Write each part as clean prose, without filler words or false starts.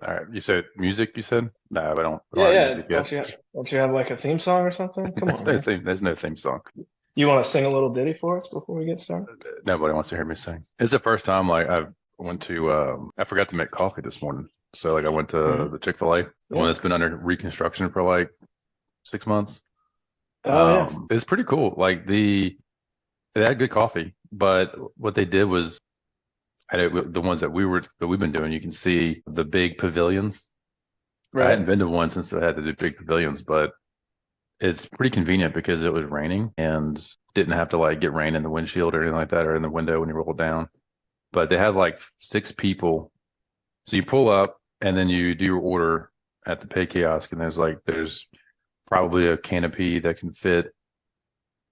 All right. You said music, you said? No, I don't Yeah, have yeah. music yet. Don't you have like a theme song or something? Come There's on, no man. theme. There's no theme song. You want to sing a little ditty for us before we get started? Nobody wants to hear me sing. It's the first time like I went to I forgot to make coffee this morning. So like I went to Hmm. the Chick-fil-A, the one Yeah. that's been under reconstruction for like 6 months. Oh yeah. It's pretty cool. They had good coffee, but what they did was the ones that we've been doing, you can see the big pavilions. I Right. hadn't been to one since they had to do big pavilions, but it's pretty convenient because it was raining and didn't have to like get rain in the windshield or anything like that or in the window when you roll down. But they had like 6 people. So you pull up and then you do your order at the pay kiosk, and there's probably a canopy that can fit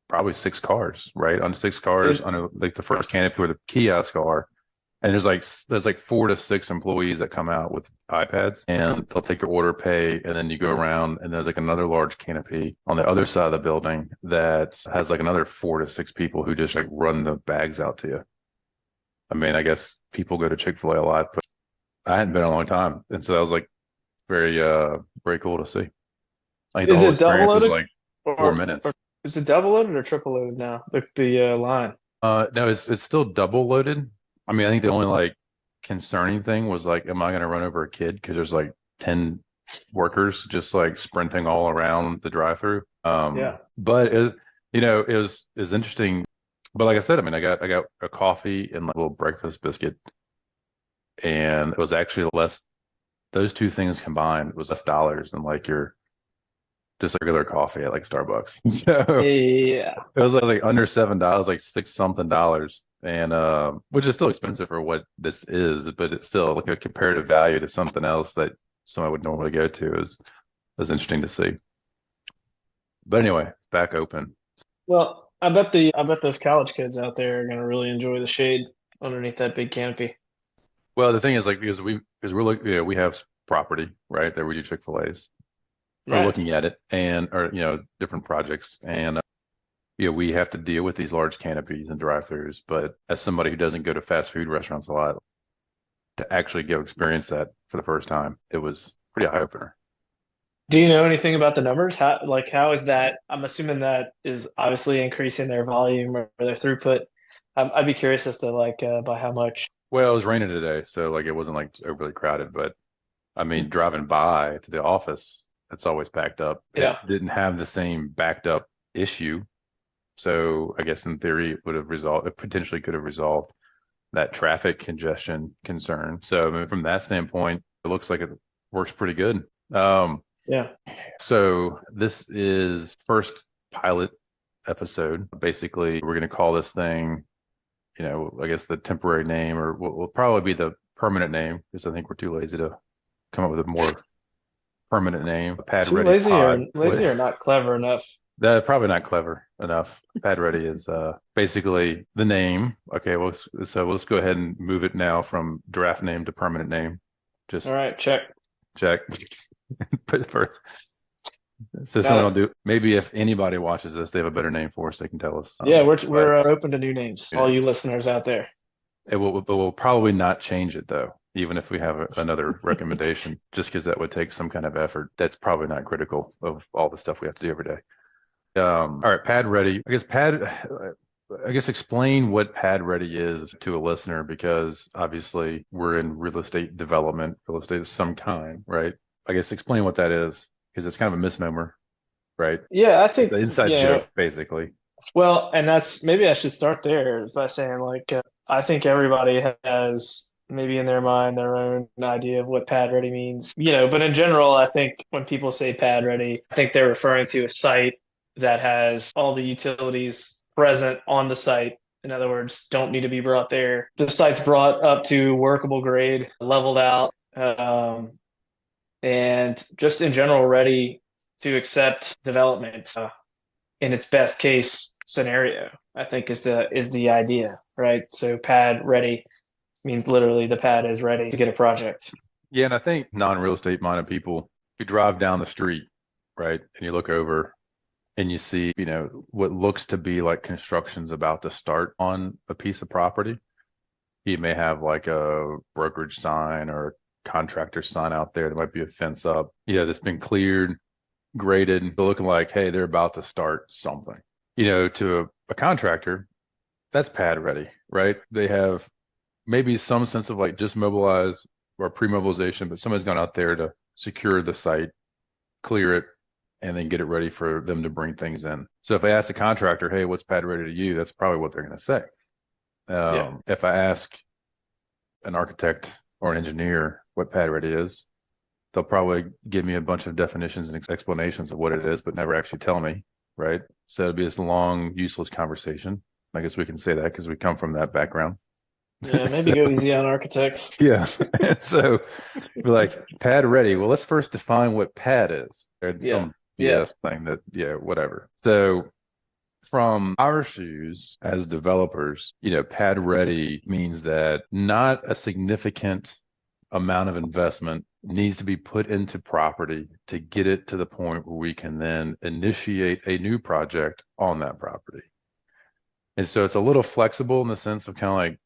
probably 6 cars, right? On 6 cars Is on like the first canopy where the kiosks are. And there's like 4 to 6 employees that come out with iPads, and they'll take your order, pay, and then you go around, and there's like another large canopy on the other side of the building that has like another 4 to 6 people who just like run the bags out to you. I mean, I guess people go to Chick-fil-A a lot, but I hadn't been in a long time. And so that was like very cool to see. I think the is whole it double experience was loaded like four or minutes. is it double loaded or triple loaded now? The line. No, it's still double loaded. I mean, I think the only like concerning thing was like, am I going to run over a kid? Because there's like 10 workers just like sprinting all around the drive-through. Yeah. But it was interesting. But like I said, I mean, I got a coffee and like a little breakfast biscuit, and it was actually less. Those two things combined was less dollars than like your just regular coffee at like Starbucks. So Yeah. it was like under $7, like six something dollars, and which is still expensive for what this is, but it's still like a comparative value to something else that someone would normally go to is interesting to see. But anyway, back open. Well, I bet those college kids out there are gonna really enjoy the shade underneath that big canopy. Well, the thing is like because we're looking, we have property right there. We do Chick-fil-A's. Or Right. looking at it and or different projects, and we have to deal with these large canopies and drive-throughs. But as somebody who doesn't go to fast food restaurants a lot, to actually go experience that for the first time, it was pretty eye opener. Do you know anything about the numbers? How is that? I'm assuming that is obviously increasing their volume or their throughput. I'd be curious as to by how much. Well, it was raining today, so like it wasn't like overly crowded, but I mean, driving by to the office, it's always packed up. It Yeah. didn't have the same backed up issue, so I guess in theory it would have resolved. It potentially could have resolved that traffic congestion concern. So I mean, from that standpoint, it looks like it works pretty good. Um, Yeah. so this is first pilot episode. Basically, we're going to call this thing, I guess the temporary name, or what will probably be the permanent name, because I think we're too lazy to come up with a more permanent name. Pad Too Ready Pod. lazy or not clever enough. That probably not clever enough. Pad Ready is basically the name. Okay, so let's go ahead and move it now from draft name to permanent name. All Just right, check. check. Put it first. So Got someone will it. do. Maybe if anybody watches this, they have a better name for us. They can tell us. Yeah, But we're open to new names. All you names. listeners out there. But we'll probably not change it though, even if we have another recommendation, just because that would take some kind of effort. That's probably not critical of all the stuff we have to do every day. All right, Pad Ready. I guess explain what Pad Ready is to a listener, because obviously we're in real estate development, real estate of some kind, right? I guess explain what that is, because it's kind of a misnomer, right? Yeah, I It's think an inside joke, basically. well, and that's maybe I should start there by saying I think everybody has maybe in their mind their own idea of what pad ready means. But in general, I think when people say pad ready, I think they're referring to a site that has all the utilities present on the site. In other words, don't need to be brought there. The site's brought up to workable grade, leveled out, and just in general ready to accept development in its best case scenario, I think is the idea, right? So pad ready means literally the pad is ready to get a project. Yeah, and I think non-real estate minded people, you drive down the street, right, and you look over and you see, what looks to be like construction's about to start on a piece of property. You may have like a brokerage sign or contractor sign out there. There might be a fence up, that's been cleared, graded, and looking like, hey, they're about to start something. To a contractor, that's pad ready, right? They have maybe some sense of like just mobilize or pre-mobilization, but somebody's gone out there to secure the site, clear it, and then get it ready for them to bring things in. So if I ask a contractor, hey, what's pad ready to you? That's probably what they're going to say. Yeah. If I ask an architect or an engineer what pad ready is, they'll probably give me a bunch of definitions and explanations of what it is, but never actually tell me, right? So it'd be this long, useless conversation. I guess we can say that because we come from that background. Yeah, maybe So, go easy on architects. yeah. So we're like, pad ready. Well, let's first define what pad is. Or Yeah. some Yeah. BS thing that, whatever. So from our shoes as developers, pad ready means that not a significant amount of investment needs to be put into property to get it to the point where we can then initiate a new project on that property. And so it's a little flexible in the sense of kind of like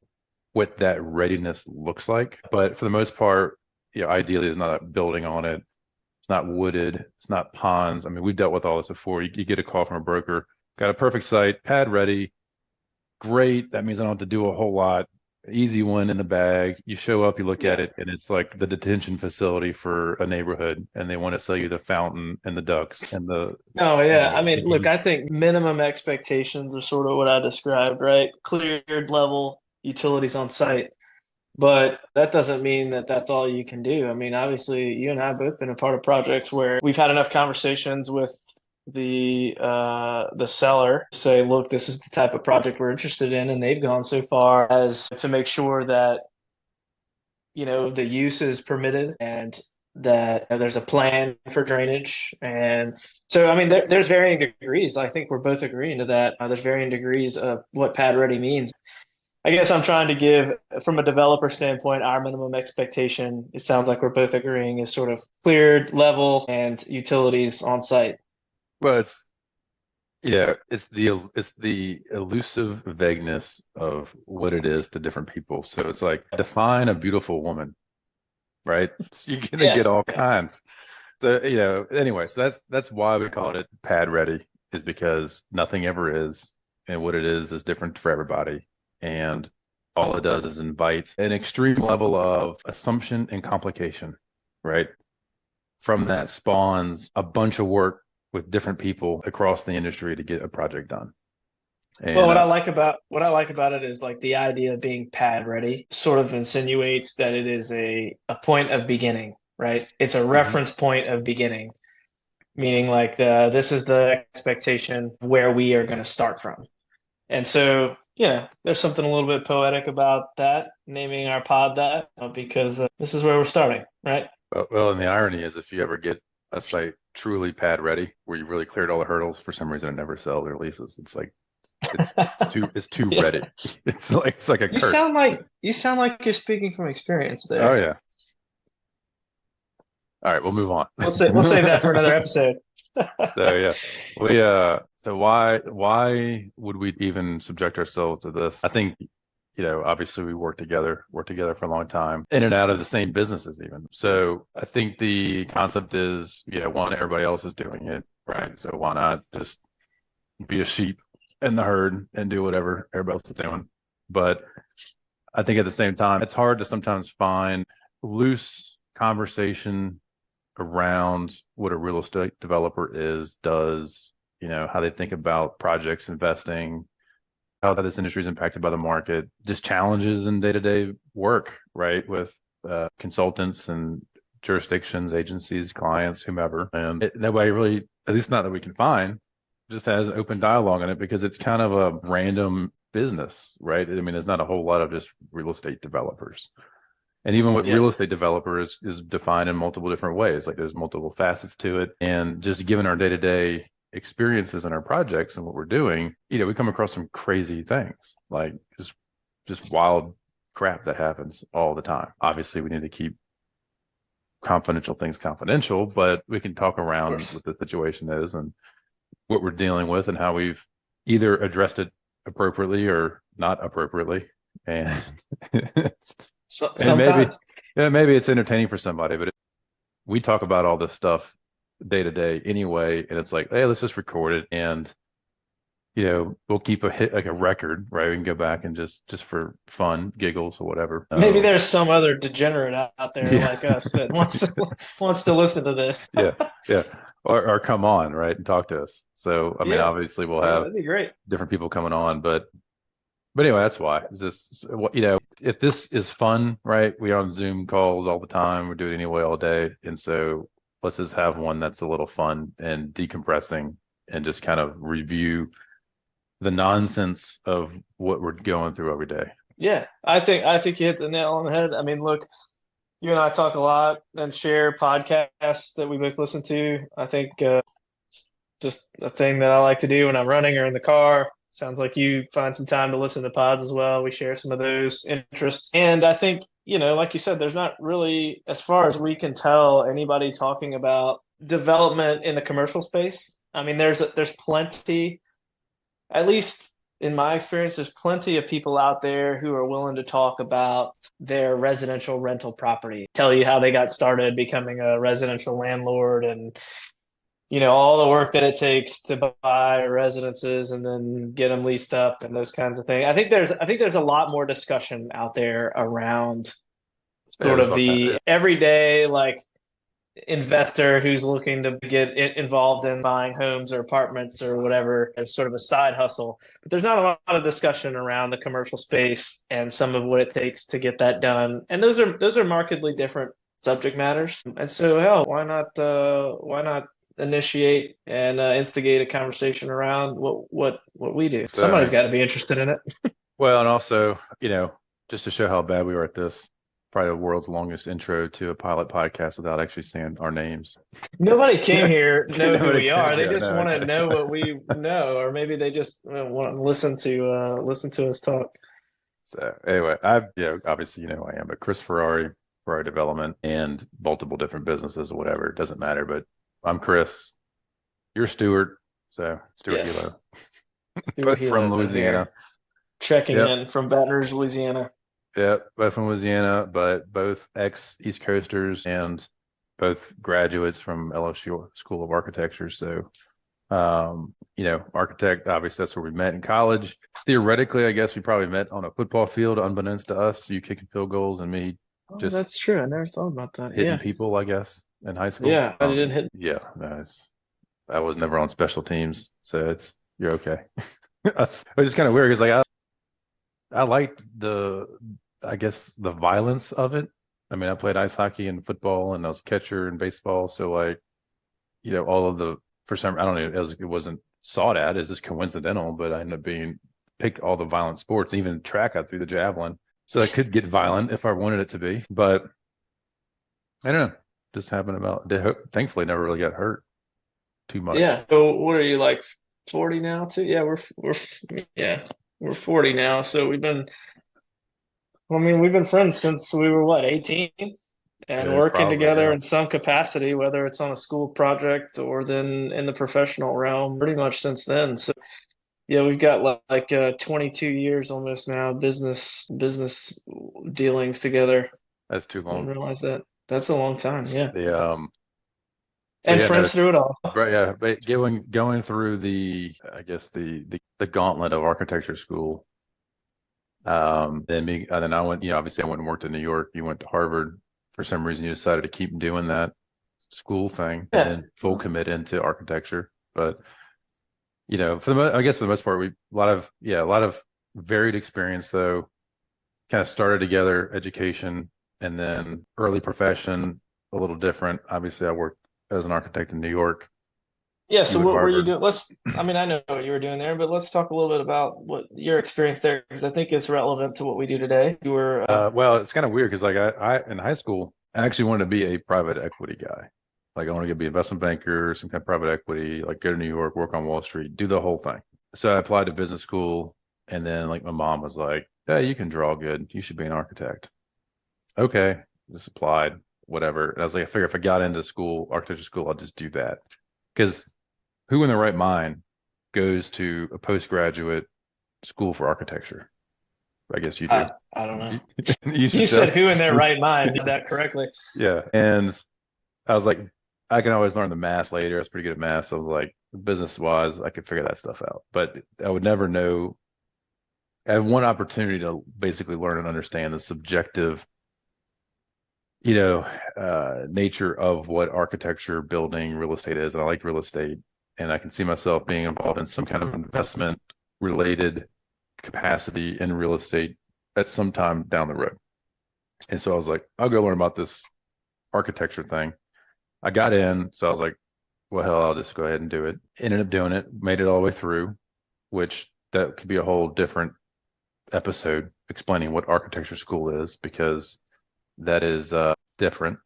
what that readiness looks like. But for the most part, ideally, there's not a building on it. It's not wooded. It's not ponds. I mean, we've dealt with all this before. You get a call from a broker, got a perfect site, pad ready. Great. That means I don't have to do a whole lot. Easy one in the bag. You show up, you look at Yeah. it, and it's like the detention facility for a neighborhood, and they want to sell you the fountain and the ducks and the Oh, yeah. I the mean, look, I geese. think minimum expectations are sort of what I described, right? Cleared level utilities on site. But that doesn't mean that that's all you can do. I mean, obviously, you and I have both been a part of projects where we've had enough conversations with the seller to say, look, this is the type of project we're interested in, and they've gone so far as to make sure that the use is permitted and that there's a plan for drainage. And so, I mean, there's varying degrees. I think we're both agreeing to that. There's varying degrees of what pad ready means. I guess I'm trying to give, from a developer standpoint, our minimum expectation. It sounds like we're both agreeing is sort of cleared level and utilities on site. Well, it's the elusive vagueness of what it is to different people. So it's like define a beautiful woman, right? So you're gonna Yeah, get all yeah. kinds. So anyway, so that's why we call it pad ready, is because nothing ever is, and what it is different for everybody, and all it does is invite an extreme level of assumption and complication, right? From that spawns a bunch of work with different people across the industry to get a project done. Well, And what I like about it is like the idea of being pad ready sort of insinuates that it is a point of beginning, right? It's a Mhm. reference point of beginning, meaning like this is the expectation where we are going to start from. And so, there's something a little bit poetic about that, naming our pod that, because this is where we're starting, right? and the irony is, if you ever get a site truly pad ready, where you really cleared all the hurdles, for some reason it never sells or leases. It's like it's too Yeah. ready. It's like a You curse. sound like you sound like you're speaking from experience Oh there. yeah. All right, we'll move on. We'll save that for another episode. So yeah, so why would we even subject ourselves to this? I think, obviously we worked together for a long time, in and out of the same businesses even. So I think the concept is, one, everybody else is doing it, right? So why not just be a sheep in the herd and do whatever everybody else is doing? But I think at the same time, it's hard to sometimes find loose conversation around what a real estate developer does, how they think about projects, investing, how this industry is impacted by the market, just challenges in day-to-day work, right? With consultants and jurisdictions, agencies, clients, whomever. And nobody really, at least not that we can find, just has open dialogue on it, because it's kind of a random business, right? I mean, there's not a whole lot of just real estate developers. And even with Yeah. real estate developer is defined in multiple different ways. Like there's multiple facets to it. And just given our day-to-day experiences in our projects and what we're doing, we come across some crazy things, like just wild crap that happens all the time. Obviously, we need to keep confidential things confidential, but we can talk Of around course. what the situation is and what we're dealing with and how we've either addressed it appropriately or not appropriately. And And maybe, Sometimes. yeah, maybe it's entertaining for somebody, but we talk about all this stuff day to day anyway, and it's like, hey, let's just record it, and we'll keep a hit like a record, right? We can go back and just for fun, giggles or whatever. Maybe there's some other degenerate out there Yeah, like us that wants to listen to this. yeah, yeah. Or come on, right, and talk to us. So, I mean, Yeah, obviously we'll yeah, have that'd be great. different people coming on, but anyway, that's why. It's just if this is fun, right? We are on Zoom calls all the time. We do it anyway all day, and so let's just have one that's a little fun and decompressing, and just kind of review the nonsense of what we're going through every day. Yeah, I think you hit the nail on the head. I mean, look, you and I talk a lot and share podcasts that we both listen to. I think it's just a thing that I like to do when I'm running or in the car. Sounds like you find some time to listen to pods as well. We share some of those interests. And I think, like you said, there's not really, as far as we can tell, anybody talking about development in the commercial space. I mean, there's plenty, at least in my experience, there's plenty of people out there who are willing to talk about their residential rental property, tell you how they got started becoming a residential landlord and all the work that it takes to buy residences and then get them leased up and those kinds of things. I think there's a lot more discussion out there around Yeah, sort there's of all kind of the everyday like investor who's looking to get involved in buying homes or apartments or whatever as sort of a side hustle. But there's not a lot of discussion around the commercial space and some of what it takes to get that done. And those are markedly different subject matters. And so, hell, why not initiate and instigate a conversation around what we do? so. I Somebody's mean, got to be interested in it. well, and also, just to show how bad we are at this, probably the world's longest intro to a pilot podcast without actually saying our names. Nobody came here know who Nobody we can. are. They Yeah, just no, want to okay. know what we know, or maybe they just want to listen to us talk. So anyway, obviously, I am, but Chris Ferrari, Ferrari Development, and multiple different businesses or whatever. It doesn't matter, but I'm Chris. You're Stuart. So Stuart Helo, Yes, Stuart both from Helo Louisiana. here, checking Yep. in from Baton Rouge, Louisiana. Yep. Both from Louisiana, but both ex East Coasters and both graduates from LSU School of Architecture. So architect, obviously that's where we met in college. Theoretically, I guess we probably met on a football field, unbeknownst to us, you kicking field goals and me Oh, just that's true. I never thought about that. hitting Yeah, people, I guess, in high school. yeah, I didn't hit. Yeah, no, I was never on special teams, so you're okay. Which is kind of weird because I liked I guess the violence of it. I mean, I played ice hockey and football, and I was a catcher in baseball, so like, all of the for some I don't know it wasn't sought at. It's just coincidental, but I ended up being picked all the violent sports, even track. I threw the javelin, so I could get violent if I wanted it to be. But I don't know, just happened thankfully never really got hurt too much. Yeah. So what are you like, 40 now too? Yeah, yeah, we're 40 now. So we've been friends since we were what, 18? And working Probably, together yeah. in some capacity, whether it's on a school project or then in the professional realm, pretty much since then. So yeah, we've got 22 years almost now business dealings together. That's too Didn't long. realize that. That's a long time, yeah. The but And yeah, no, friends through it all. right, yeah, but going through I guess the gauntlet of architecture school. Then I went, obviously I went and worked in New York. You went to Harvard. For some reason, you decided to keep doing that school thing and Yeah. then full commit into architecture. But, I guess for the most part, a lot of varied experience though, kind of started together, education and then early profession, a little different. Obviously, I worked as an architect in New York, Yeah, so you at what were you Harvard. doing? I mean, I know what you were doing there, but let's talk a little bit about what your experience there, because I think it's relevant to what we do today. You were, Well, it's kind of weird because like I in high school, I actually wanted to be a private equity guy. Like I wanted to be an investment banker, some kind of private equity, like go to New York, work on Wall Street, do the whole thing. So I applied to business school, and then like my mom was like, "Yeah, you can draw good. You should be an architect." Okay, just applied, whatever. And I was like, I figure if I got into school, architecture school, I'll just do that. Because who in their right mind goes to a postgraduate school for architecture? I guess you do. I don't know. You You should said tell. who in their right mind did that correctly? Yeah. And I was like, I can always learn the math later. I was pretty good at math. So I was like, business wise, I could figure that stuff out. But I would never know. I had one opportunity to basically learn and understand the subjective, you know, nature of what architecture, building, real estate is. And I like real estate, and I can see myself being involved in some kind of investment related capacity in real estate at some time down the road. And so I was like, I'll go learn about this architecture thing. I got in, so I was like, well, hell, I'll just go ahead and do it. Ended up doing it, made it all the way through, which that could be a whole different episode explaining what architecture school is because that is different.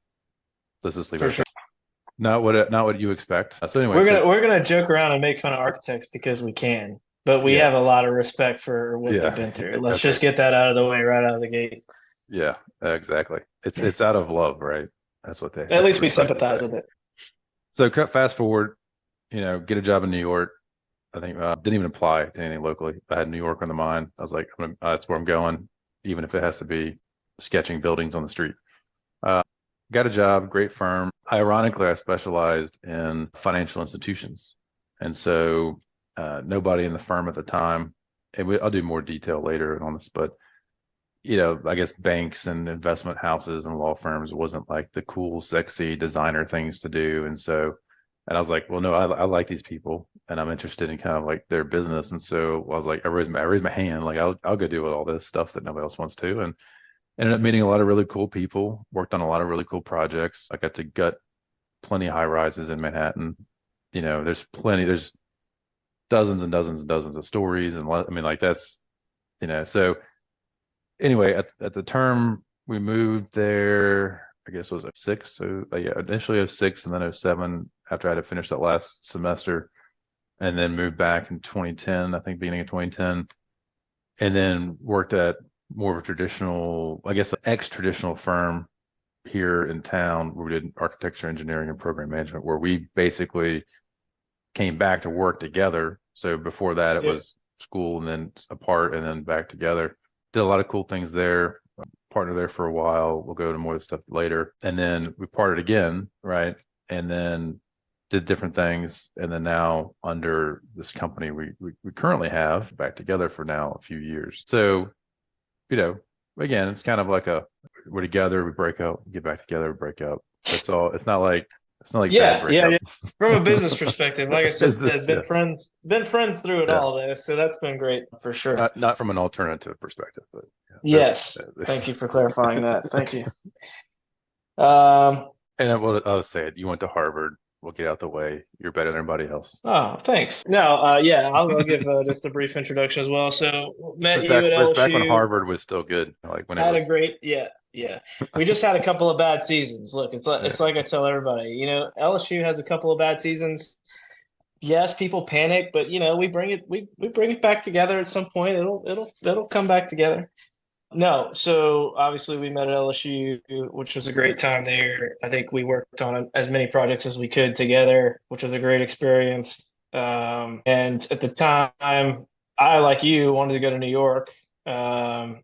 Let's just leave it For at sure. that. Not what you expect. So anyway, We're so gonna joke around and make fun of architects because we can, but we yeah, have a lot of respect for what they've yeah, been through. Let's okay, just get that out of the way right out of the gate. yeah, exactly. It's out of love, right? At That's what least they we like to sympathize say. with it. So cut fast forward, get a job in New York. I think didn't even apply to anything locally. I had New York on the mind. I was like, that's where I'm going, even if it has to be sketching buildings on the street. Uh, got a job, great firm. Ironically, I specialized in financial institutions, and so nobody in the firm at the time. And I'll do more detail later on this, but I guess banks and investment houses and law firms wasn't like the cool, sexy designer things to do, and so. And I was like, well, no, I like these people and I'm interested in kind of like their business. And so I was like, I raised my hand, like I'll go do all this stuff that nobody else wants to. And ended up meeting a lot of really cool people, worked on a lot of really cool projects. I got to gut plenty of high rises in Manhattan. There's dozens and dozens and dozens of stories. And I mean, like so anyway, at the term we moved there, I guess it was at six. So yeah, initially 06 and then 07 after I had to finish that last semester and then moved back in 2010, I think beginning of 2010, and then worked at more of a traditional, I guess, ex-traditional firm here in town where we did architecture, engineering, and program management, where we basically came back to work together. So before that, it Yep. was school and then apart and then back together. Did a lot of cool things there. Partner there for a while. We'll go to more of the stuff later. And then we parted again, right? And then did different things. And then now under this company we currently have back together for now a few years. So, again, it's kind of like we're together, we break up, get back together, we break up. That's all. It's not like bad Yeah. breakup. From a business perspective, like I said, Business, been yeah, friends through it yeah. all though, so that's been great for sure. Not from an alternative perspective, but yeah, Yes. Thank you for clarifying that. Thank you. Um, and I'll say it. You went to Harvard. We'll get out the way. You're better than everybody else. oh, thanks. No, yeah, I'll give just a brief introduction as well. So, It was met you back. at It was back when LSU. Harvard was still good. Like when it Had a was. great, yeah. We just had a couple of bad seasons. Look, it's Yeah. like I tell everybody, LSU has a couple of bad seasons. Yes, people panic, but we bring it back together at some point. It'll come back together. No, so obviously we met at LSU, which was a great time there. I think we worked on as many projects as we could together, which was a great experience. And at the time, I, like you, wanted to go to New York. Um,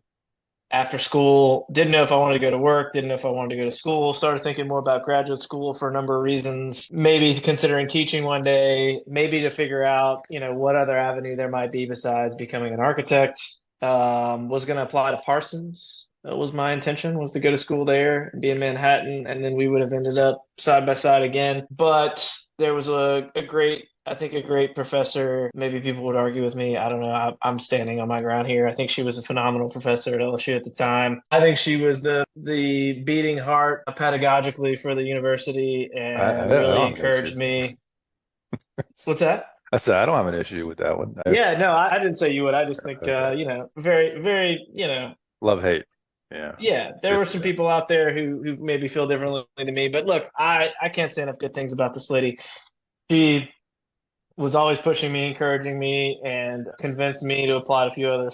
After school, didn't know if I wanted to go to work, didn't know if I wanted to go to school, started thinking more about graduate school for a number of reasons, maybe considering teaching one day, maybe to figure out, what other avenue there might be besides becoming an architect. Was going to apply to Parsons. That was my intention, was to go to school there and be in Manhattan, and then we would have ended up side by side again. But there was a great professor. Maybe people would argue with me. I don't know. I'm standing on my ground here. I think she was a phenomenal professor at LSU at the time. I think she was the beating heart pedagogically for the university I and really don't have an issue. encouraged me. What's that? I said I don't have an issue with that one. Yeah, no, I didn't say you would. I just think, Okay. very, very, Love hate. Yeah. yeah, there were It's some people out there who maybe feel differently than me. But look, I can't say enough good things about this lady. She was always pushing me, encouraging me, and convinced me to apply to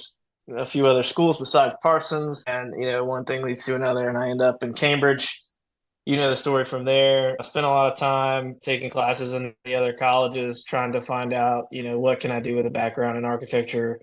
a few other schools besides Parsons. And one thing leads to another, and I end up in Cambridge. You know the story from there. I spent a lot of time taking classes in the other colleges, trying to find out, what can I do with a background in architecture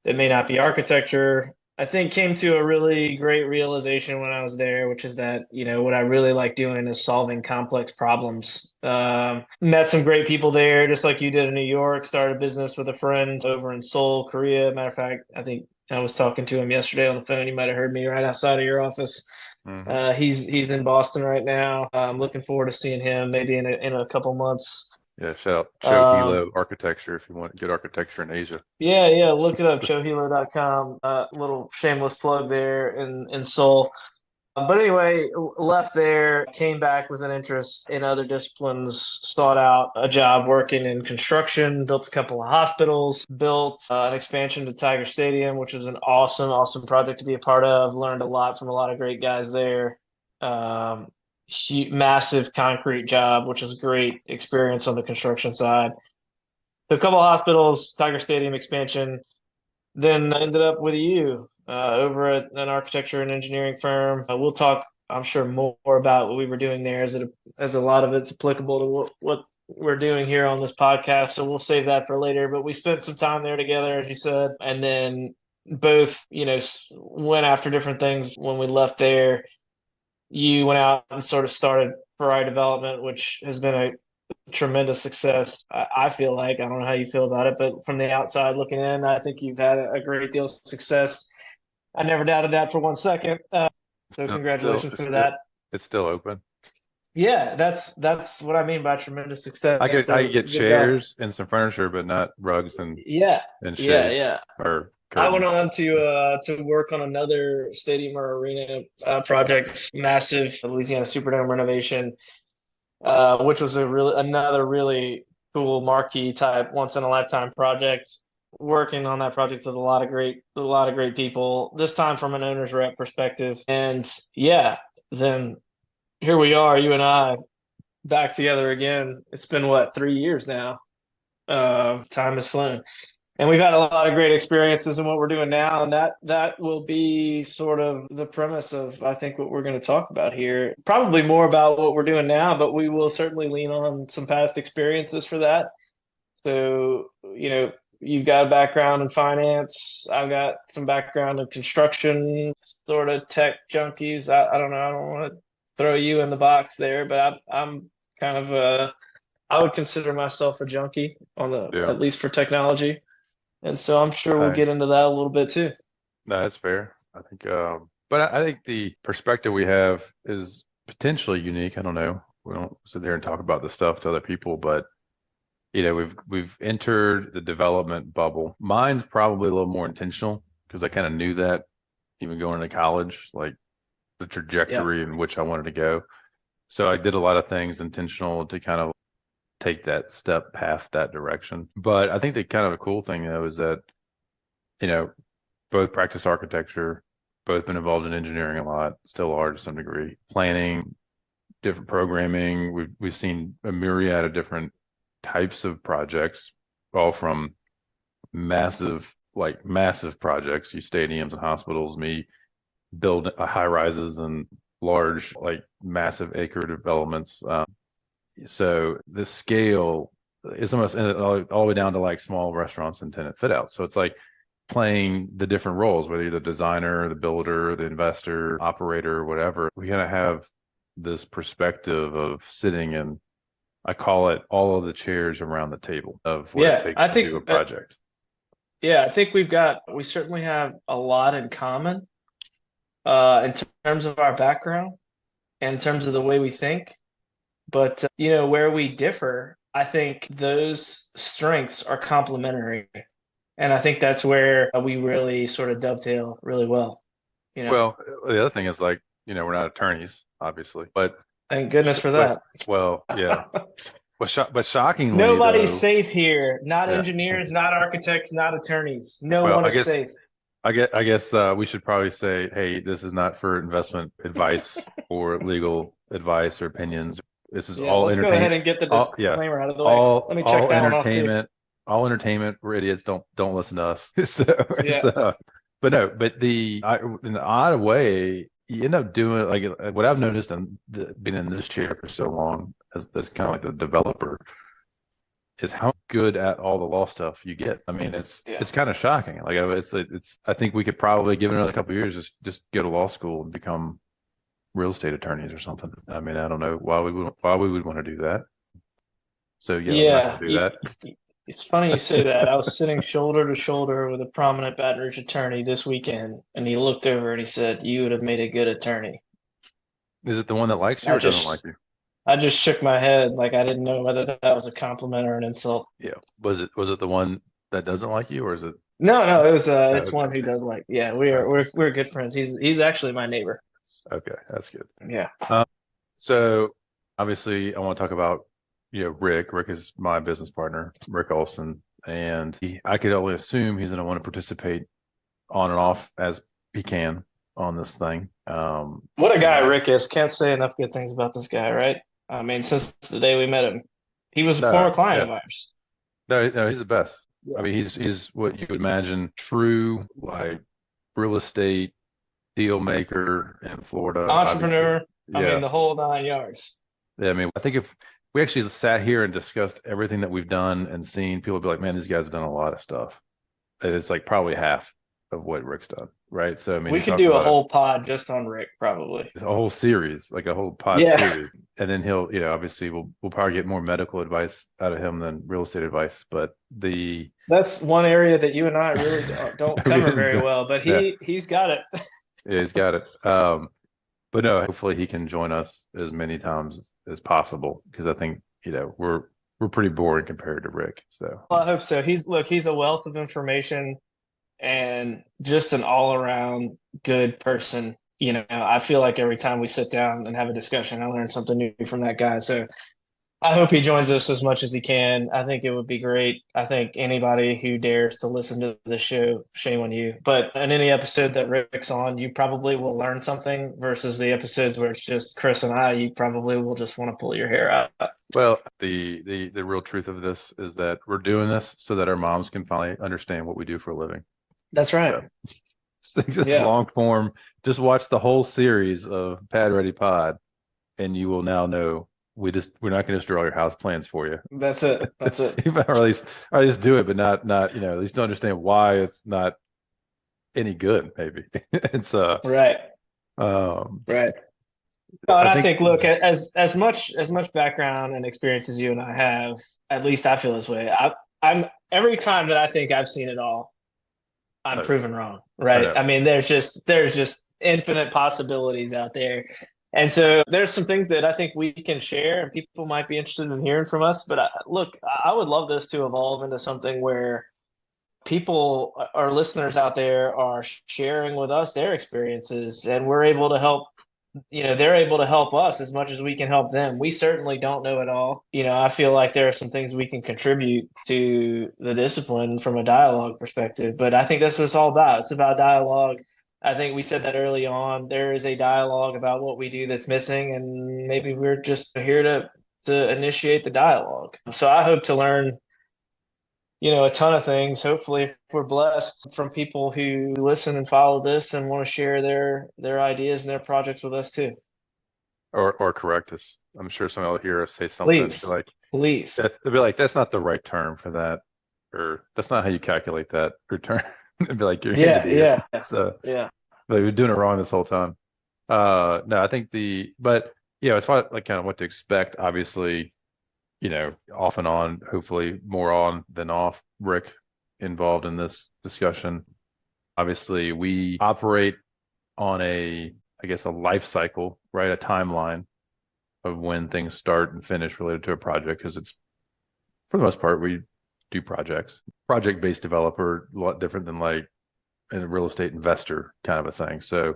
that may not be architecture. I think came to a really great realization when I was there, which is that, what I really like doing is solving complex problems. Met some great people there, just like you did in New York, started a business with a friend over in Seoul, Korea. Matter of fact, I think I was talking to him yesterday on the phone. You might have heard me right outside of your office. Hmm. He's in Boston right now. I'm looking forward to seeing him maybe in a couple months. Yeah, shout out Um, Helo Architecture if you want good architecture in Asia. yeah, look it up, showhelo.com. Little shameless plug there in Seoul. But anyway, left there, came back with an interest in other disciplines, sought out a job working in construction, built a couple of hospitals, built an expansion to Tiger Stadium, which was an awesome, awesome project to be a part of. Learned a lot from a lot of great guys there. Um, Massive concrete job, which was great experience on the construction side. So a couple of hospitals, Tiger Stadium expansion, then I ended up with you over at an architecture and engineering firm. We'll talk, I'm sure, more about what we were doing there, as a lot of it's applicable to what we're doing here on this podcast. So we'll save that for later. But we spent some time there together, as you said, and then both, went after different things. When we left there, you went out and sort of started Ferrari development, which has been a tremendous success. I feel like, I don't know how you feel about it, but from the outside looking in, I think you've had a great deal of success. I never doubted that for 1 second. So No, still, congratulations for that. it's still open. Yeah, that's what I mean by tremendous success. I So could get good job. chairs and some furniture, but not rugs Yeah, and yeah, shades yeah. or I went curtains. on to work on another stadium or arena project, massive Louisiana Superdome renovation, which was another really cool marquee type once in a lifetime project. Working on that project with a lot of great people. This time from an owner's rep perspective, and yeah, then here we are, you and I, back together again. It's been what, 3 years now. Time has flown. And we've had a lot of great experiences in what we're doing now, and that will be sort of the premise of, I think, what we're going to talk about here. Probably more about what we're doing now, but we will certainly lean on some past experiences for that. So, you've got a background in finance. I've got some background in construction, sort of tech junkies. I don't know. I don't want to throw you in the box there, but I'm kind of I would consider myself a junkie Yeah. at least for technology. And so I'm sure we'll I, get into that a little bit too. no, that's fair. I think, but I think the perspective we have is potentially unique. I don't know. We don't sit there and talk about this stuff to other people, but we've entered the development bubble. Mine's probably a little more intentional because I kind of knew that even going to college, like the Yeah. trajectory in which I wanted to go. So I did a lot of things intentional to kind of take that step past that direction. But I think the kind of a cool thing though is that, you know, both practiced architecture, both been involved in engineering a lot, still are to some degree, planning, different programming. We've seen a myriad of different types of projects, all from massive projects, you stadiums and hospitals, me build high rises and large, like massive acre developments. So the scale is almost all the way down to like small restaurants and tenant fit outs. So it's like playing the different roles, whether you're the designer, the builder, the investor, operator, whatever. We gotta have this perspective of sitting in, I call it all of the chairs around the table of what it Yeah, takes to do a project. I think we certainly have a lot in common in terms of our background and in terms of the way we think. But, where we differ, I think those strengths are complementary. And I think that's where we really sort of dovetail really well, you know. Well, the other thing is like, we're not attorneys, obviously, but Thank goodness for but that. well, yeah. But shockingly Nobody's though, safe here. Not yeah. engineers, not architects, not attorneys. No Well, one is safe. I guess we should probably say, hey, this is not for investment advice or legal advice or opinions. This is Yeah, all let's go ahead entertain. and get the All yeah, disclaimer out of the way. Let all me check all that one off too. entertainment. All entertainment. We're idiots. Don't listen to us. So it's Yeah. but no, but in the odd way, you end up doing like what I've noticed and being in this chair for so long as kind of like the developer is how good at all the law stuff you get. I mean, Yeah. it's kind of shocking. Like it's I think we could probably give it another couple of years, just go to law school and become real estate attorneys or something. I mean, I don't know why we would want to do that. So yeah, we're not Yeah. going to do that. It's funny you say that. I was sitting shoulder to shoulder with a prominent Baton Rouge attorney this weekend, and he looked over and he said, "You would have made a good attorney." Is it the one that likes you I or doesn't like just you? I just shook my head like I didn't know whether that was a compliment or an insult. Yeah. Was it the one that doesn't like you, or is it? No, no, it was it's Okay. one who does like yeah, we're good friends. He's actually my neighbor. Okay, that's good. Yeah. Um, so obviously, I want to talk about Rick. Rick is my business partner, Rick Olson, and I could only assume he's going to want to participate on and off as he can on this thing. What a You guy know, Rick is. Can't say enough good things about this guy, right? I mean, since the day we met him, he was a no, former client yeah, of ours. no, he's the best. I Yeah. mean, he's what you would imagine true like real estate deal maker in Florida, obviously. Entrepreneur, I mean, Yeah. the whole nine yards. Yeah, I mean, I think if we actually sat here and discussed everything that we've done and seen, people would be like, man, these guys have done a lot of stuff. And it's like probably half of what Rick's done, right? So, I mean, We he could talked do a about whole pod just on Rick, probably. a whole series, like a whole pod Yeah, series. And then he'll, obviously we'll probably get more medical advice out of him than real estate advice. But the, that's one area that you and I really don't we cover very well, but yeah, he's got it. yeah, he's got it. But no, hopefully he can join us as many times as possible because I think, we're pretty boring compared to Rick. So Well, I hope so. He's a wealth of information and just an all around good person. I feel like every time we sit down and have a discussion, I learn something new from that guy. So I hope he joins us as much as he can. I think it would be great. I think anybody who dares to listen to the show, shame on you. But in any episode that Rick's on, you probably will learn something versus the episodes where it's just Chris and I, you probably will just want to pull your hair out. well, the real truth of this is that we're doing this so that our moms can finally understand what we do for a living. That's right. So this Yeah, long form, just watch the whole series of Pad Ready Pod, and you will now know we're not going to destroy your house plans for you. that's it. That's it. or at least do it, but not at least to understand why it's not any good. Maybe it's Right. um Right. No, and I I think think, look, as much background and experience as you and I have, at least I feel this way. I'm every time that I think I've seen it all, I'm oh yeah proven wrong, I right? know I mean, there's just infinite possibilities out there. And so there's some things that I think we can share and people might be interested in hearing from us. But look, I would love this to evolve into something where people, our listeners out there, are sharing with us their experiences and we're able to help. They're able to help us as much as we can help them. We certainly don't know it all. I feel like there are some things we can contribute to the discipline from a dialogue perspective, but I think that's what it's all about. It's about dialogue. I think we said that early on. There is a dialogue about what we do that's missing, and maybe we're just here to initiate the dialogue. So I hope to learn a ton of things. Hopefully, if we're blessed from people who listen and follow this and want to share their ideas and their projects with us too. or correct us. I'm sure somebody will hear us say something Please, like please. that. They'll be like, that's not the right term for that, or that's not how you calculate that return. And be like, you're an Yeah, idiot. yeah, So, yeah. but we're doing it wrong this whole time. No, I think but as far as like kind of what to expect, obviously, off and on, hopefully more on than off, Rick involved in this discussion. Obviously, we operate on I guess, a life cycle, right? A timeline of when things start and finish related to a project, because it's, for the most part, we do projects. Project-based developer, a lot different than like a real estate investor kind of a thing. So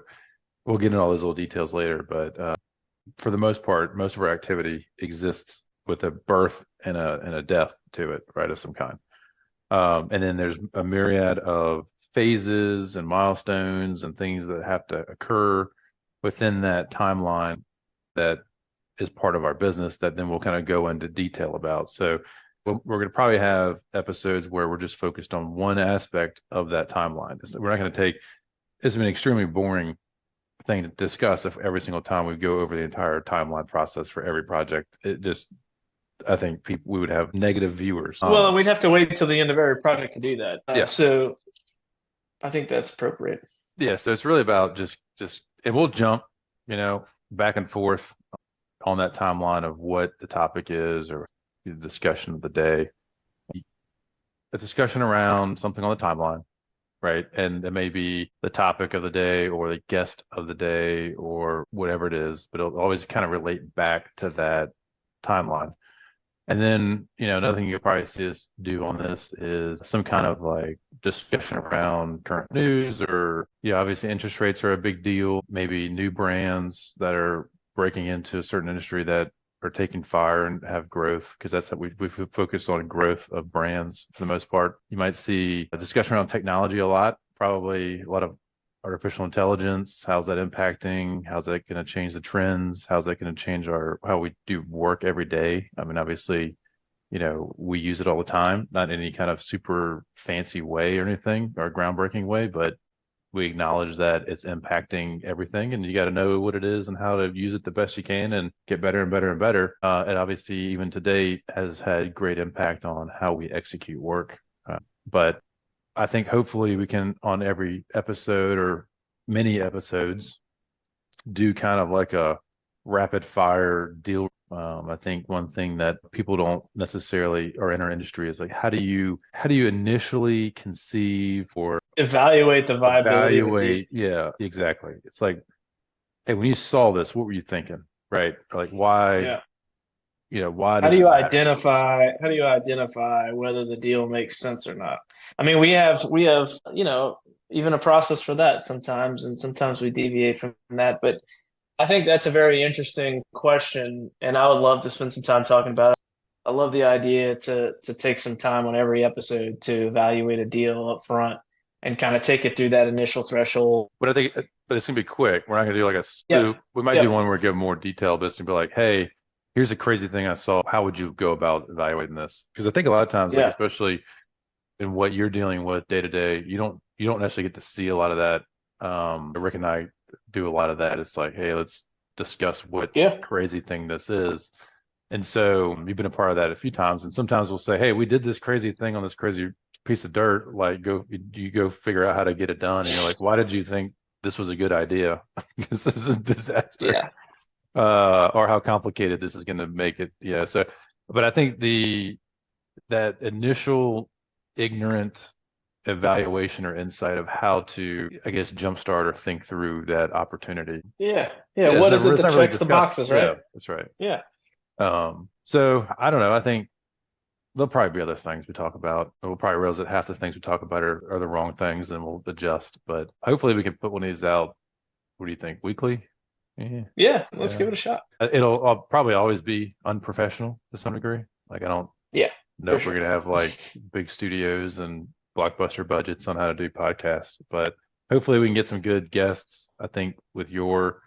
we'll get into all those little details later, but for the most part, most of our activity exists with a birth and a death to it, right, of some kind. And then there's a myriad of phases and milestones and things that have to occur within that timeline that is part of our business that then we'll kind of go into detail about. So we're going to probably have episodes where we're just focused on one aspect of that timeline. We're not going to take, it's an extremely boring thing to discuss if every single time we go over the entire timeline process for every project. It just I think we would have negative viewers. Well, we'd have to wait until the end of every project to do that. Yeah, So I think that's appropriate. yeah. So it's really about just, and we'll jump, back and forth on that timeline of what the topic is or the discussion of the day. A discussion around something on the timeline, right? And it may be the topic of the day or the guest of the day or whatever it is, but it'll always kind of relate back to that timeline. And then, another thing you'll probably see us do on this is some kind of like discussion around current news or, obviously interest rates are a big deal. Maybe new brands that are breaking into a certain industry that are taking fire and have growth, because that's what we focus on, growth of brands for the most part. You might see a discussion around technology a lot, probably a lot of artificial intelligence. How's that impacting? How's that going to change the trends? How's that going to change how we do work every day? I mean, obviously, we use it all the time, not in any kind of super fancy way or anything or groundbreaking way, but we acknowledge that it's impacting everything, and you got to know what it is and how to use it the best you can and get better and better and better. And obviously, even today, has had great impact on how we execute work. But I think hopefully we can, on every episode or many episodes, do kind of like a rapid fire deal. I think one thing that people don't necessarily, or in our industry, is like, how do you initially conceive or Evaluate the viability of a deal. Yeah, exactly. It's like, hey, when you saw this, what were you thinking? Right? Like, why, Yeah. Why How does do it you matter? identify whether the deal makes sense or not? I mean, we have, even a process for that sometimes, and sometimes we deviate from that. But I think that's a very interesting question, and I would love to spend some time talking about it. I love the idea to take some time on every episode to evaluate a deal up front and kind of take it through that initial threshold. But I think, but it's gonna be quick. We're not gonna do like a Yep. swoop. We might do Yep. one where we give more detail, but it's gonna be like, hey, here's a crazy thing I saw. How would you go about evaluating this? Because I think a lot of times, like Yeah. especially in what you're dealing with day to day, you don't necessarily get to see a lot of that. Rick and I do a lot of that. It's like, hey, let's discuss what Yeah. crazy thing this is. And so you've been a part of that a few times. And sometimes we'll say, hey, we did this crazy thing on this crazy piece of dirt. Like, you go figure out how to get it done. And you're like, why did you think this was a good idea? Because this is a disaster. Yeah. Or how complicated this is going to make it. Yeah. So, but I think that initial ignorant evaluation or insight of how to, I guess, jumpstart or think through that opportunity. Yeah. Yeah. Yeah, What is it it's that not really checks the discussed. boxes, right? Yeah, that's right. Yeah. So I don't know. I think there'll probably be other things we talk about. We'll probably realize that half the things we talk about are the wrong things, and we'll adjust. But hopefully, we can put one of these out. What do you think? Weekly? Yeah, Yeah. Let's yeah. give it a shot. It'll probably always be unprofessional to some degree. Like, I don't Yeah, know for if we're sure. gonna have like big studios and blockbuster budgets on how to do podcasts, but hopefully we can get some good guests. I think with your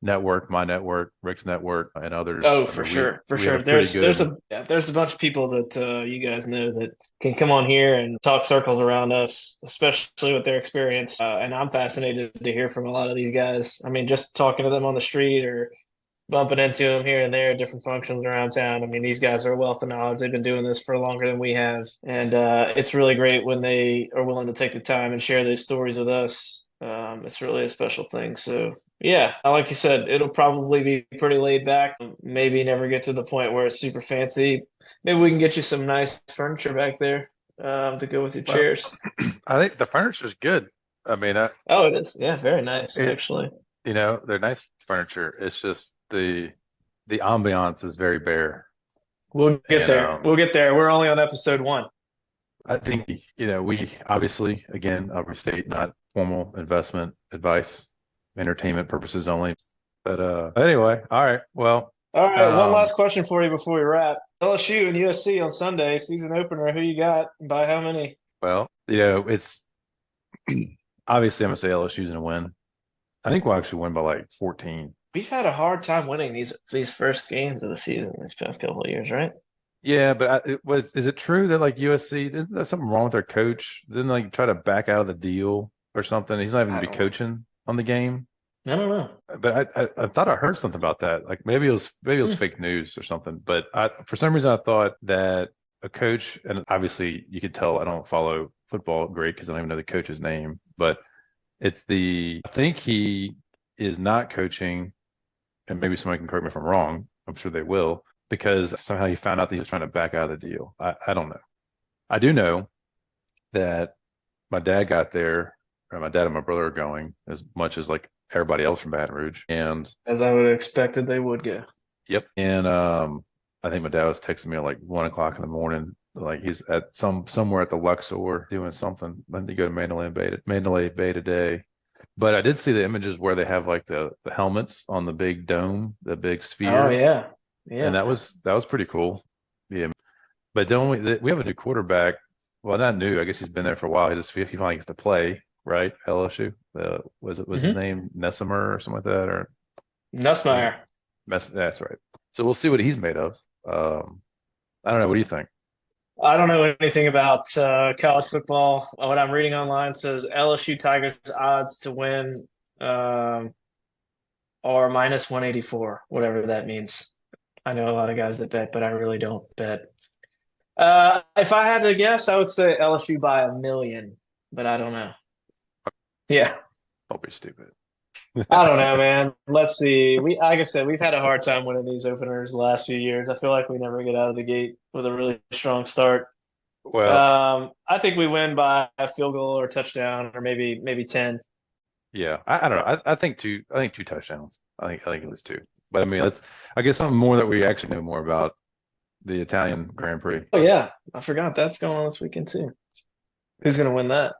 network, my network, Rick's network, and others. Oh, I for mean, sure, for we have sure. a pretty There's good. a yeah, there's a bunch of people that you guys know that can come on here and talk circles around us, especially with their experience. And I'm fascinated to hear from a lot of these guys. I mean, just talking to them on the street or bumping into them here and there at different functions around town. I mean, these guys are a wealth of knowledge. They've been doing this for longer than we have, and it's really great when they are willing to take the time and share those stories with us. It's really a special thing. So yeah, like you said, it'll probably be pretty laid back. Maybe never get to the point where it's super fancy. Maybe we can get you some nice furniture back there to go with your Well, chairs. I think the furniture's good. I mean, Oh, it is. Yeah, very nice, it actually. they're nice furniture. It's just the ambiance is very bare, We'll get and there. We'll get there. We're only on episode one. I think we obviously, again, I'll restate, not formal investment advice, entertainment purposes only. But anyway, all right. Well, All right, one um, last question for you before we wrap. LSU and USC on Sunday, season opener. Who you got? By how many? well, it's obviously I'm gonna say LSU's gonna win. I think we'll actually win by like 14. We've had a hard time winning these first games of the season these past couple of years, right? Yeah, but is it true that like USC, isn't there something wrong with their coach? Didn't like try to back out of the deal or something? He's not even I gonna be don't know. coaching on the game. I don't know. But I thought I heard something about that. Like maybe it was Hmm. fake news or something. But for some reason I thought that a coach, and obviously you could tell I don't follow football great because I don't even know the coach's name, but I think he is not coaching, and maybe somebody can correct me if I'm wrong. I'm sure they will, because somehow he found out that he was trying to back out of the deal. I don't know. I do know that my dad got there, or my dad and my brother are going as much as like everybody else from Baton Rouge. And As I would have expected they would go. yep. And I think my dad was texting me at like 1 o'clock in the morning, like he's at somewhere at the Luxor doing something. Then to go to Mandalay Bay today. But I did see the images where they have like the helmets on the big dome, the big Oh sphere, yeah. and Yeah. that was pretty cool. Yeah. But don't we have a new quarterback? Well, not new. I guess he's been there for a while. He finally gets to play, right? LSU. Was his Hmm. name Nessimer or something like that, or maybe Nussmeier. That's right. So we'll see what he's made of. I don't know. What do you think? I don't know anything about college football. What I'm reading online says LSU Tigers odds to win um, are minus 184, whatever that means. I know a lot of guys that bet, but I really don't bet. If I had to guess, I would say LSU by a million, but I don't know. Yeah, Don't be stupid. I don't know, man. Let's see. Like I said, we've had a hard time winning these openers the last few years. I feel like we never get out of the gate with a really strong start. Well, I think we win by a field goal or touchdown, or maybe 10. yeah. I don't know. I think two. I think two touchdowns. I think it was two. But I mean, that's I guess something more that we actually know more about the Italian Grand Prix. Oh yeah, I forgot that's going on this weekend too. Who's Yeah. gonna win that?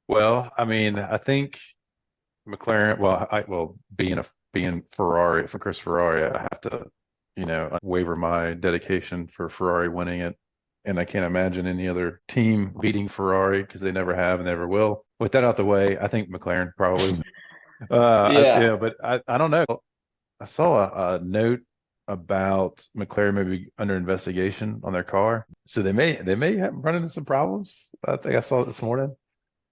Well, I mean, I think McLaren. Well, being Ferrari for Chris Ferrari, I have to, waiver my dedication for Ferrari winning it. And I can't imagine any other team beating Ferrari because they never have and never will. With that out the way, I think McLaren probably. Yeah. Yeah, but I don't know. I saw a note about McLaren maybe under investigation on their car, so they may have run into some problems. I think I saw it this morning,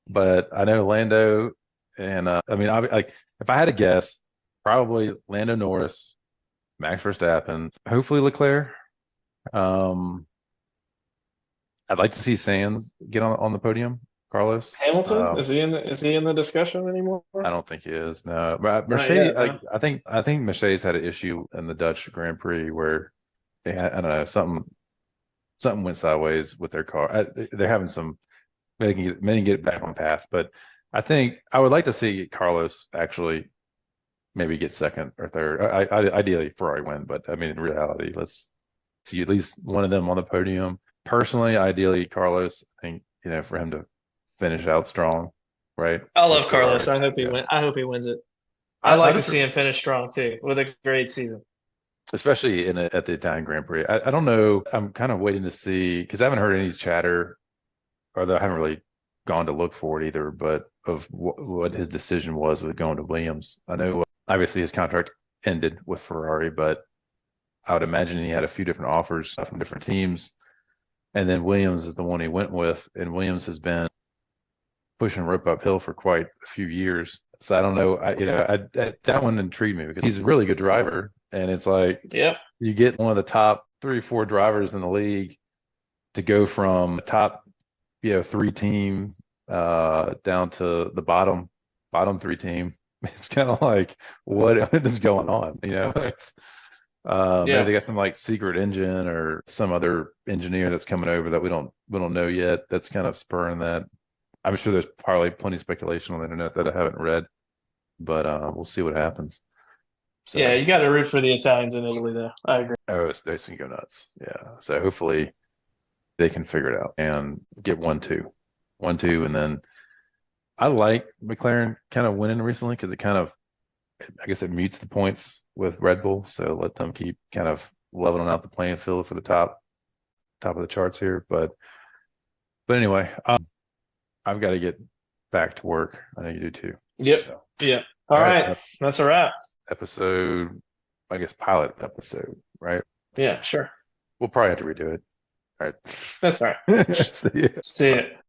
but I know Lando and I mean, like if I had to guess, probably Lando Norris, Max Verstappen, hopefully Leclerc. Um, I'd like to see Sands get on the podium, Carlos. Hamilton? Is he in the discussion anymore? I don't think he is. No, but Not Mercedes, yet, like no. I think Mercedes had an issue in the Dutch Grand Prix where they had, I don't know, something went sideways with their car. They're having some maybe get back on path, but I think I would like to see Carlos actually maybe get second or third. Ideally Ferrari win, but I mean in reality, let's see at least one of them on the podium. Personally, ideally Carlos, I think, for him to finish out strong, right? I With love Carlos. Ferrari. I hope he Yeah. win. I hope he wins it. I'd I like to just see him finish strong too, with a great season. especially at the Italian Grand Prix. I don't know. I'm kind of waiting to see because I haven't heard any chatter, or I haven't really gone to look for it either. But of what his decision was with going to Williams. I know obviously his contract ended with Ferrari, but I would imagine he had a few different offers from different teams, and then Williams is the one he went with, and Williams has been pushing rope uphill for quite a few years. So I don't know. That one intrigued me because he's a really good driver, and it's like Yep. you get one of the top 3 or 4 drivers in the league to go from top, 3 team down to the bottom 3 team. It's kind of like what is going on? It's maybe Yeah. they got some like secret engine or some other engineer that's coming over that we don't know yet. That's kind of spurring that. I'm sure there's probably plenty of speculation on the internet that I haven't read, but we'll see what happens. Yeah, So, you got to root for the Italians in Italy, though. I agree. oh, it's gonna go nuts. Yeah. So hopefully they can figure it out and get 1-2, and then I like McLaren kind of winning recently because it kind of, I guess it mutes the points with Red Bull. So let them keep kind of leveling out the playing field for the top of the charts here. But anyway, I've got to get back to work. I know you do too. Yep. So, Yep. all All right, right. That's a wrap. episode, I guess pilot episode, right? Yeah, sure. We'll probably have to redo it. All That's all right. right. See ya. See ya.